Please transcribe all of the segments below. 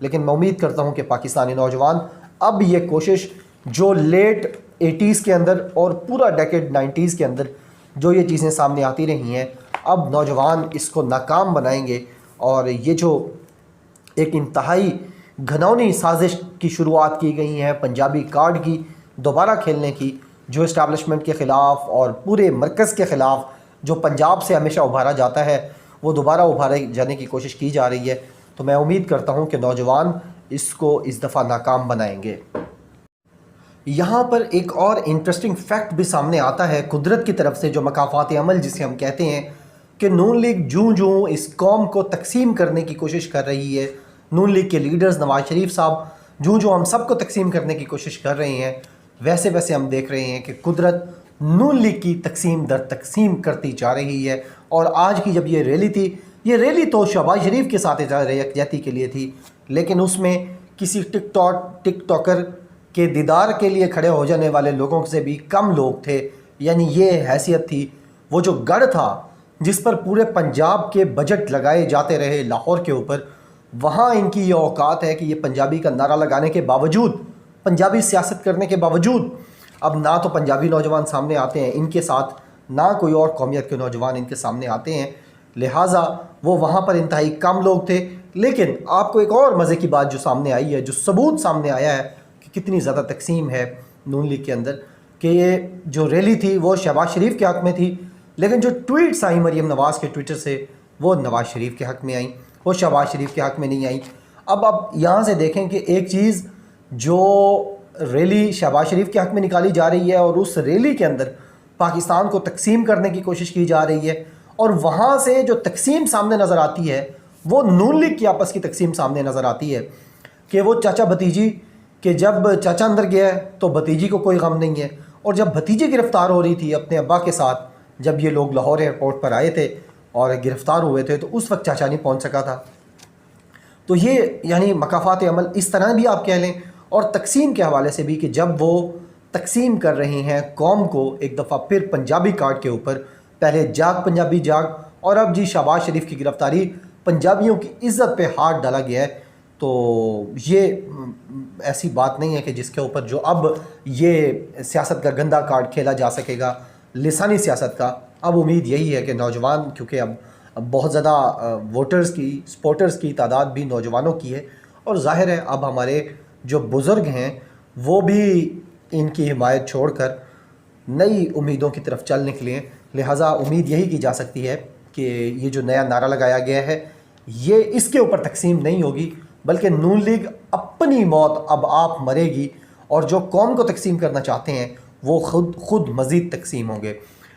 لیکن میں امید کرتا ہوں کہ پاکستانی نوجوان اب یہ کوشش جو لیٹ 80s کے اندر اور پورا ڈیکیڈ 90s کے اندر جو یہ چیزیں سامنے آتی رہی ہیں، اب نوجوان اس کو ناکام بنائیں گے، اور یہ جو ایک انتہائی گھناؤنی سازش کی شروعات کی گئی ہیں پنجابی کارڈ کی دوبارہ کھیلنے کی، جو اسٹیبلشمنٹ کے خلاف اور پورے مرکز کے خلاف جو پنجاب سے ہمیشہ ابھارا جاتا ہے، وہ دوبارہ ابھارے جانے کی کوشش کی جا رہی ہے، تو میں امید کرتا ہوں کہ نوجوان اس کو اس دفعہ ناکام بنائیں گے۔ یہاں پر ایک اور انٹرسٹنگ فیکٹ بھی سامنے آتا ہے قدرت کی طرف سے، جو مکافات عمل جسے ہم کہتے ہیں، کہ نون لیگ جوں اس قوم کو تقسیم کرنے کی کوشش کر رہی ہے، نون لیگ کے لیڈرز نواز شریف صاحب جوں ہم سب کو تقسیم کرنے کی کوشش کر رہے ہیں، ویسے ویسے ہم دیکھ رہے ہیں کہ قدرت نون لیگ کی تقسیم در تقسیم کرتی جا رہی ہے۔ اور آج کی جب یہ ریلی تھی، یہ ریلی تو شہباز شریف کے ساتھ یکجہتی کے لیے تھی، لیکن اس میں کسی ٹک ٹاکر کے دیدار کے لیے کھڑے ہو جانے والے لوگوں سے بھی کم لوگ تھے۔ یعنی یہ حیثیت تھی، وہ جو گڑھ تھا جس پر پورے پنجاب کے بجٹ لگائے جاتے رہے لاہور کے اوپر، وہاں ان کی یہ اوقات ہے کہ یہ پنجابی کا نعرہ لگانے کے باوجود، پنجابی سیاست کرنے کے باوجود، اب نہ تو پنجابی نوجوان سامنے آتے ہیں ان کے ساتھ، نہ کوئی اور قومیت کے نوجوان ان کے سامنے آتے ہیں، لہٰذا وہ وہاں پر انتہائی کم لوگ تھے۔ لیکن آپ کو ایک اور مزے کی بات جو سامنے آئی ہے، جو ثبوت سامنے آیا ہے کہ کتنی زیادہ تقسیم ہے نون لیگ کے اندر، کہ یہ جو ریلی تھی وہ شہباز شریف کے حق میں تھی، لیکن جو ٹویٹس آئیں مریم نواز کے ٹویٹر سے، وہ نواز شریف کے حق میں آئیں، وہ شہباز شریف کے حق میں نہیں آئیں۔ اب یہاں سے دیکھیں کہ ایک چیز جو ریلی شہباز شریف کے حق میں نکالی جا رہی ہے، اور اس ریلی کے اندر پاکستان کو تقسیم کرنے کی کوشش کی جا رہی ہے، اور وہاں سے جو تقسیم سامنے نظر آتی ہے وہ نون لیگ کی آپس کی تقسیم سامنے نظر آتی ہے، کہ وہ چاچا بھتیجی، کہ جب چاچا اندر گیا ہے تو بھتیجی کو کوئی غم نہیں ہے، اور جب بھتیجی گرفتار ہو رہی تھی اپنے ابا کے ساتھ، جب یہ لوگ لاہور ایئرپورٹ پر آئے تھے اور گرفتار ہوئے تھے، تو اس وقت چاچا نہیں پہنچ سکا تھا۔ تو یہ یعنی مکافات عمل اس طرح بھی آپ کہہ لیں، اور تقسیم کے حوالے سے بھی، کہ جب وہ تقسیم کر رہے ہیں قوم کو ایک دفعہ پھر پنجابی کارڈ کے اوپر، پہلے جاگ پنجابی جاگ، اور اب جی شہباز شریف کی گرفتاری، پنجابیوں کی عزت پہ ہاتھ ڈالا گیا ہے، تو یہ ایسی بات نہیں ہے کہ جس کے اوپر جو اب یہ سیاست کا گندا کارڈ کھیلا جا سکے گا، لسانی سیاست کا۔ اب امید یہی ہے کہ نوجوان، کیونکہ اب بہت زیادہ ووٹرز کی، سپورٹرز کی تعداد بھی نوجوانوں کی ہے، اور ظاہر ہے اب ہمارے جو بزرگ ہیں وہ بھی ان کی حمایت چھوڑ کر نئی امیدوں کی طرف چل نکلے، لہٰذا امید یہی کی جا سکتی ہے کہ یہ جو نیا نعرہ لگایا گیا ہے، یہ اس کے اوپر تقسیم نہیں ہوگی، بلکہ نون لیگ اپنی موت اب آپ مرے گی، اور جو قوم کو تقسیم کرنا چاہتے ہیں وہ خود مزید تقسیم ہوں گے۔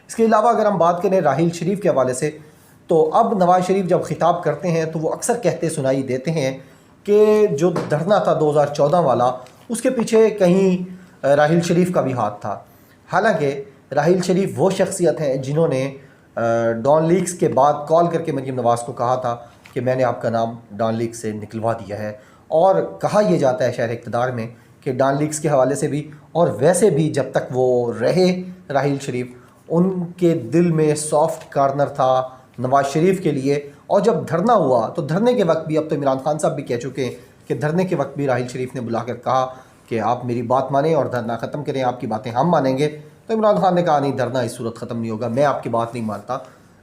اس کے علاوہ اگر ہم بات کریں راحیل شریف کے حوالے سے، تو اب نواز شریف جب خطاب کرتے ہیں تو وہ اکثر کہتے سنائی دیتے ہیں کہ جو دھرنا تھا 2014 والا، اس کے پیچھے کہیں راحیل شریف کا بھی ہاتھ تھا۔ حالانکہ راحیل شریف وہ شخصیت ہیں جنہوں نے ڈان لیگز کے بعد کال کر کے مریم نواز کو کہا تھا کہ میں نے آپ کا نام ڈان لیگز سے نکلوا دیا ہے، اور کہا یہ جاتا ہے شہر اقتدار میں کہ ڈان لیگز کے حوالے سے بھی، اور ویسے بھی جب تک وہ رہے راحیل شریف، ان کے دل میں سافٹ کارنر تھا نواز شریف کے لیے۔ اور جب دھرنا ہوا تو دھرنے کے وقت بھی، اب تو عمران خان صاحب بھی کہہ چکے ہیں کہ دھرنے کے وقت بھی راحیل شریف نے بلا کر کہا کہ آپ میری بات مانیں اور دھرنا ختم کریں، آپ کی باتیں ہم مانیں گے۔ تو عمران خان نے کہا نہیں، دھرنا اس صورت ختم نہیں ہوگا، میں آپ کی بات نہیں مانتا۔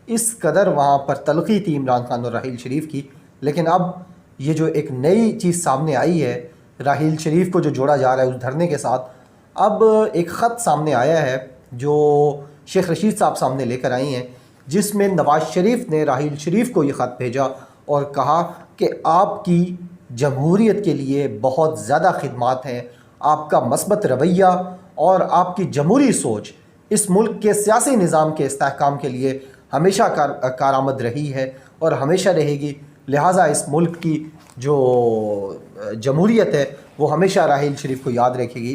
اس قدر وہاں پر تلخی تھی عمران خان اور راحیل شریف کی۔ لیکن اب یہ جو ایک نئی چیز سامنے آئی ہے، راحیل شریف کو جو جوڑا جا رہا ہے اس دھرنے کے ساتھ، اب ایک خط سامنے آیا ہے جو شیخ رشید صاحب سامنے لے کر آئی ہیں، جس میں نواز شریف نے راحیل شریف کو یہ خط بھیجا اور کہا کہ آپ کی جمہوریت کے لیے بہت زیادہ خدمات ہیں، آپ کا مثبت رویہ اور آپ کی جمہوری سوچ اس ملک کے سیاسی نظام کے استحکام کے لیے ہمیشہ کارآمد رہی ہے اور ہمیشہ رہے گی، لہٰذا اس ملک کی جو جمہوریت ہے وہ ہمیشہ راحیل شریف کو یاد رکھے گی۔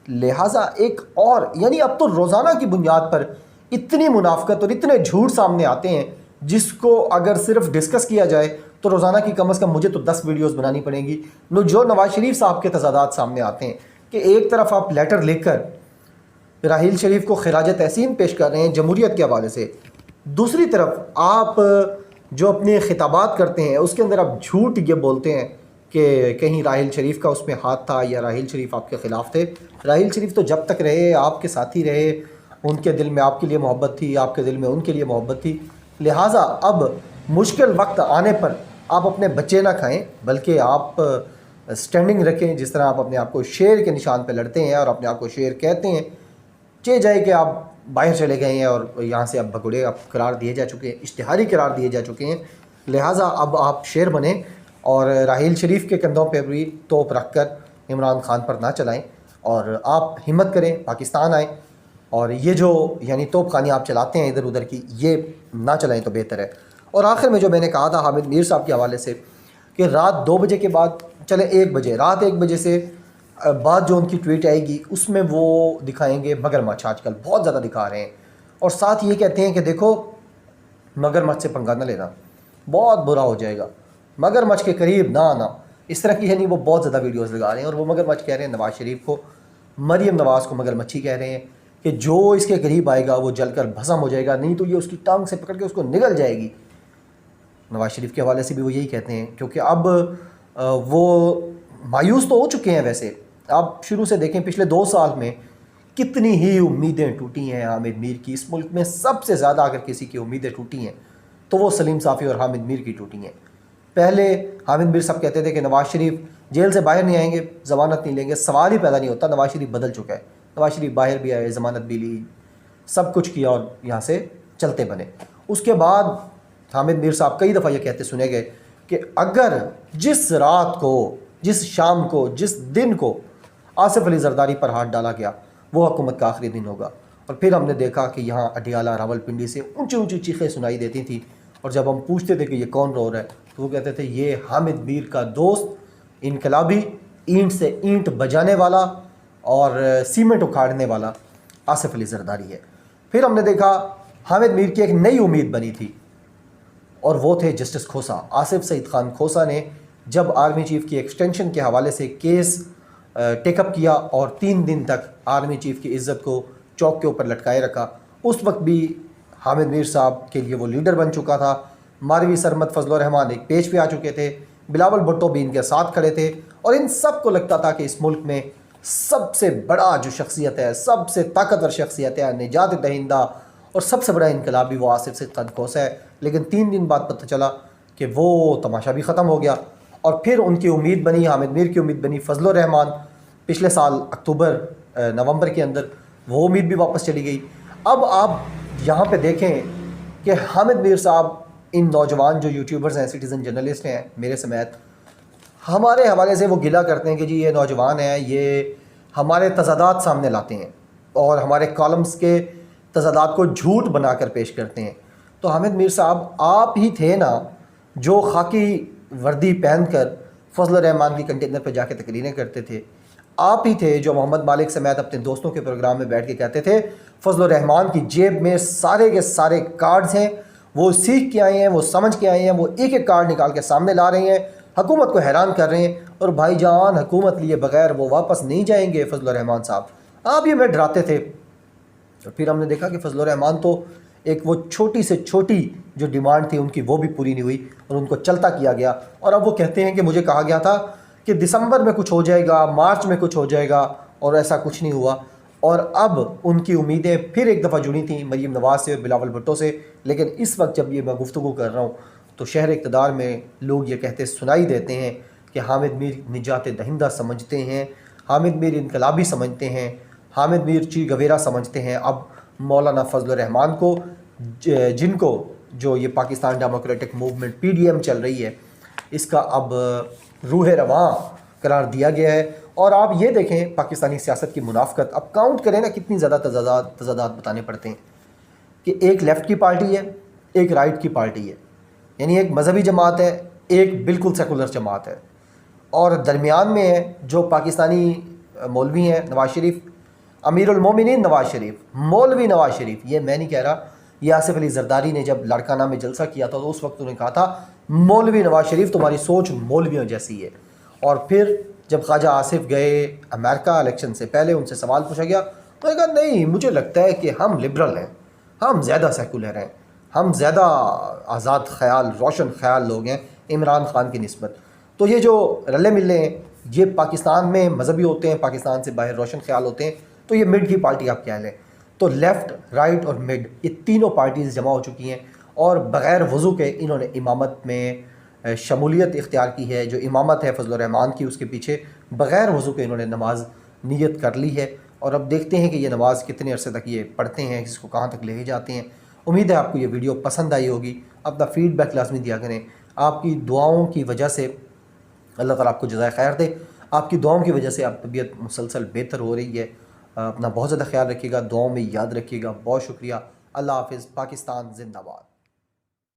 لہٰذا ایک اور یعنی اب تو روزانہ کی بنیاد پر اتنی منافقت اور اتنے جھوٹ سامنے آتے ہیں، جس کو اگر صرف ڈسکس کیا جائے تو روزانہ کی کم از کم مجھے تو 10 ویڈیوز بنانی پڑیں گی۔ جو نواز شریف صاحب کے تضادات سامنے آتے ہیں کہ ایک طرف آپ لیٹر لکھ کر راحیل شریف کو خراج تحسین پیش کر رہے ہیں جمہوریت کے حوالے سے، دوسری طرف آپ جو اپنے خطابات کرتے ہیں اس کے اندر آپ جھوٹ یہ بولتے ہیں کہ کہیں راحیل شریف کا اس میں ہاتھ تھا یا راحیل شریف آپ کے خلاف تھے. راحیل شریف تو جب تک رہے آپ کے ساتھی رہے، ان کے دل میں آپ کے لیے محبت تھی، آپ کے دل میں ان کے لیے محبت تھی. لہٰذا اب مشکل وقت آنے پر آپ اپنے بچے نہ کھائیں، بلکہ آپ سٹینڈنگ رکھیں. جس طرح آپ اپنے آپ کو شیر کے نشان پہ لڑتے ہیں اور اپنے آپ کو شیر کہتے ہیں، چہ جائے کہ آپ باہر چلے گئے ہیں اور یہاں سے اب بھگوڑے اب قرار دیے جا چکے ہیں، اشتہاری قرار دیے جا چکے ہیں. لہٰذا اب آپ شیر بنیں اور راحیل شریف کے کندھوں پہ بھی توپ رکھ کر عمران خان پر نہ چلائیں، اور آپ ہمت کریں، پاکستان آئیں، اور یہ جو یعنی توپ خانی آپ چلاتے ہیں ادھر ادھر کی، یہ نہ چلائیں تو بہتر ہے. اور آخر میں جو میں نے کہا تھا حامد میر صاحب کے حوالے سے کہ رات 2 بجے کے بعد، چلے 1 بجے، رات 1 بجے سے بعد جو ان کی ٹویٹ آئے گی اس میں وہ دکھائیں گے مگرمچھ. آج کل بہت زیادہ دکھا رہے ہیں، اور ساتھ یہ کہتے ہیں کہ دیکھو مگرمچھ سے پنگا نہ لینا، بہت برا ہو جائے گا، مگرمچھ کے قریب نہ آنا. اس طرح کی یعنی وہ بہت زیادہ ویڈیوز لگا رہے ہیں، اور وہ مگرمچھ کہہ رہے ہیں نواز شریف کو، مریم نواز کو مگرمچھی کہہ رہے ہیں کہ جو اس کے قریب آئے گا وہ جل کر بھسم ہو جائے گا، نہیں تو یہ اس کی ٹانگ سے پکڑ کے اس کو نگل جائے گی. نواز شریف کے حوالے سے بھی وہ یہی کہتے ہیں، کیونکہ اب وہ مایوس تو ہو چکے ہیں. ویسے آپ شروع سے دیکھیں پچھلے 2 سال میں کتنی ہی امیدیں ٹوٹی ہیں حامد میر کی. اس ملک میں سب سے زیادہ اگر کسی کی امیدیں ٹوٹی ہیں تو وہ سلیم صافی اور حامد میر کی ٹوٹی ہیں. پہلے حامد میر صاحب کہتے تھے کہ نواز شریف جیل سے باہر نہیں آئیں گے، ضمانت نہیں لیں گے، سوال ہی پیدا نہیں ہوتا. نواز شریف بدل چکا ہے، نواز شریف باہر بھی آئے، ضمانت بھی لی، سب کچھ کیا اور یہاں سے چلتے بنے. اس کے بعد حامد میر صاحب کئی دفعہ یہ کہتے سنے گئے کہ اگر جس رات کو، جس شام کو، جس دن کو آصف علی زرداری پر ہاتھ ڈالا گیا وہ حکومت کا آخری دن ہوگا. اور پھر ہم نے دیکھا کہ یہاں اڈیالہ راولپنڈی سے اونچی اونچی چیخیں سنائی دیتی تھیں، اور جب ہم پوچھتے تھے کہ یہ کون رو رہا ہے تو وہ کہتے تھے یہ حامد میر کا دوست، انقلابی، اینٹ سے اینٹ بجانے والا اور سیمنٹ اکھاڑنے والا آصف علی زرداری ہے. پھر ہم نے دیکھا حامد میر کی ایک نئی امید بنی تھی، اور وہ تھے جسٹس کھوسا. آصف سعید خان کھوسا نے جب آرمی چیف کی ایکسٹینشن کے حوالے سے کیس ٹیک اپ کیا اور 3 دن تک آرمی چیف کی عزت کو چوک کے اوپر لٹکائے رکھا، اس وقت بھی حامد میر صاحب کے لیے وہ لیڈر بن چکا تھا. ماروی سرمد، فضل الرحمان ایک پیج پہ آ چکے تھے، بلاول بھٹو بھی ان کے ساتھ کھڑے تھے، اور ان سب کو لگتا تھا کہ اس ملک میں سب سے بڑا جو شخصیت ہے، سب سے طاقتور شخصیت ہے، نجات دہندہ اور سب سے بڑا انقلابی وہ آصف سعید خان کھوسا ہے. لیکن 3 دن بعد پتہ چلا کہ وہ تماشا بھی ختم ہو گیا، اور پھر ان کی امید بنی، حامد میر کی امید بنی فضل الرحمان. پچھلے سال اکتوبر نومبر کے اندر وہ امید بھی واپس چلی گئی. اب آپ یہاں پہ دیکھیں کہ حامد میر صاحب، ان نوجوان جو یوٹیوبرز ہیں، سٹیزن جرنلسٹ ہیں میرے سمیت، ہمارے حوالے سے وہ گلہ کرتے ہیں کہ جی یہ نوجوان ہیں، یہ ہمارے تضادات سامنے لاتے ہیں اور ہمارے کالمز کے تضادات کو جھوٹ بنا کر پیش کرتے ہیں. تو حامد میر صاحب آپ ہی تھے نا جو خاکی وردی پہن کر فضل الرحمان کی کنٹینر پہ جا کے تقریریں کرتے تھے. آپ ہی تھے جو محمد مالک سمیت اپنے دوستوں کے پروگرام میں بیٹھ کے کہتے تھے فضل الرحمان کی جیب میں سارے کے سارے کارڈز ہیں، وہ سیکھ کے آئے ہیں، وہ سمجھ کے آئے ہیں، وہ ایک ایک کارڈ نکال کے سامنے لا رہے ہیں، حکومت کو حیران کر رہے ہیں، اور بھائی جان حکومت لیے بغیر وہ واپس نہیں جائیں گے فضل الرحمان صاحب. آپ یہ میں ڈراتے تھے. اور پھر ہم نے دیکھا کہ فضل الرحمان تو ایک وہ چھوٹی سے چھوٹی جو ڈیمانڈ تھی ان کی وہ بھی پوری نہیں ہوئی اور ان کو چلتا کیا گیا. اور اب وہ کہتے ہیں کہ مجھے کہا گیا تھا کہ دسمبر میں کچھ ہو جائے گا، مارچ میں کچھ ہو جائے گا، اور ایسا کچھ نہیں ہوا. اور اب ان کی امیدیں پھر ایک دفعہ جڑی تھیں مریم نواز سے اور بلاول بھٹو سے. لیکن اس وقت جب یہ میں گفتگو کر رہا ہوں تو شہر اقتدار میں لوگ یہ کہتے سنائی دیتے ہیں کہ حامد میر نجات دہندہ سمجھتے ہیں، حامد میر انقلابی سمجھتے ہیں، حامد میر چی گویرا سمجھتے ہیں اب مولانا فضل الرحمان کو، جن کو جو یہ پاکستان ڈیموکریٹک موومنٹ PDM چل رہی ہے اس کا اب روح رواں قرار دیا گیا ہے. اور آپ یہ دیکھیں پاکستانی سیاست کی منافقت، اب کاؤنٹ کریں نا کتنی زیادہ تضادات بتانے پڑتے ہیں کہ ایک لیفٹ کی پارٹی ہے، ایک رائٹ کی پارٹی ہے، یعنی ایک مذہبی جماعت ہے، ایک بالکل سیکولر جماعت ہے، اور درمیان میں ہے جو پاکستانی مولوی ہیں نواز شریف، امیر المومنین نواز شریف، مولوی نواز شریف. یہ میں نہیں کہہ رہا، یہ آصف علی زرداری نے جب لڑکانہ میں جلسہ کیا تھا تو اس وقت انہوں نے کہا تھا مولوی نواز شریف تمہاری سوچ مولویوں جیسی ہے. اور پھر جب خواجہ آصف گئے امریکہ الیکشن سے پہلے، ان سے سوال پوچھا گیا تو انہوں نے کہا نہیں، مجھے لگتا ہے کہ ہم لبرل ہیں، ہم زیادہ سیکولر ہیں، ہم زیادہ آزاد خیال، روشن خیال لوگ ہیں عمران خان کی نسبت. تو یہ جو رلے ملے ہیں یہ پاکستان میں مذہبی ہوتے ہیں، پاکستان سے باہر روشن خیال ہوتے ہیں، تو یہ مڈ کی پارٹی آپ کیا لیں. تو لیفٹ، رائٹ اور مڈ یہ تینوں پارٹیز جمع ہو چکی ہیں اور بغیر وضو کے انہوں نے امامت میں شمولیت اختیار کی ہے. جو امامت ہے فضل الرحمان کی، اس کے پیچھے بغیر وضو کے انہوں نے نماز نیت کر لی ہے. اور اب دیکھتے ہیں کہ یہ نماز کتنے عرصے تک یہ پڑھتے ہیں، اس کو کہاں تک لے کے جاتے ہیں. امید ہے آپ کو یہ ویڈیو پسند آئی ہوگی. اپنا فیڈ بیک لازمی دیا کریں. آپ کی دعاؤں کی وجہ سے اللہ تعالیٰ آپ کو جزائے خیر دے. آپ کی دعاؤں کی وجہ سے آپ طبیعت مسلسل بہتر ہو رہی ہے. اپنا بہت زیادہ خیال رکھیے گا، دعاؤں میں یاد رکھیے گا. بہت شکریہ. اللہ حافظ. پاکستان زندہ باد.